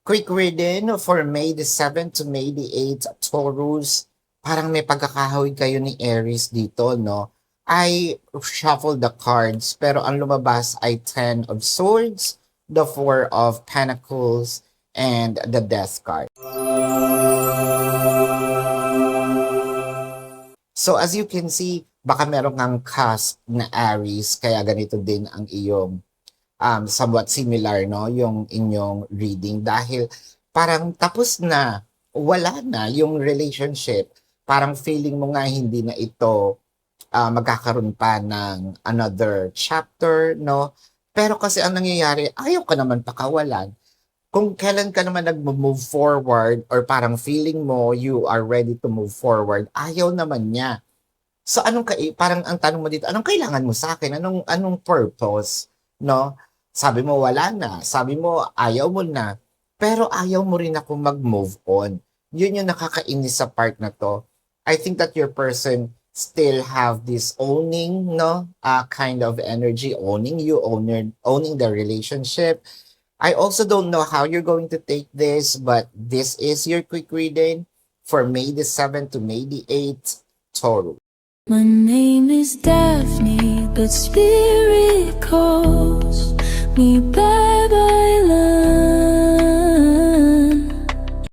Quick reading for May the 7th to May the 8th, Taurus. Parang may pagkakahawig kayo ni Aries dito, no? I shuffle the cards, pero ang lumabas ay Ten of Swords, the Four of Pentacles, and the Death card. So as you can see, baka meron kang cusp na Aries, kaya ganito din ang iyong somewhat similar, no, yung inyong reading dahil parang tapos na, wala na yung relationship. Parang feeling mo nga hindi na ito magkakaroon pa ng another chapter, no? Pero kasi ang nangyayari, ayaw ka naman pakawalan. Kung kailan ka naman nag-move forward or parang feeling mo you are ready to move forward, ayaw naman niya. So parang ang tanong mo dito, anong kailangan mo sa akin? Anong purpose, no? Sabi mo wala na, sabi mo ayaw mo na, pero ayaw mo rin ako mag-move on. Yun yung nakakainis sa part na to. I think that your person still have this owning, no? Kind of energy, owning you, owning the relationship. I also don't know how you're going to take this, but this is your quick reading for May the 7th to May the 8th, Taurus. My name is Daphne, but spirit calls me bye bye.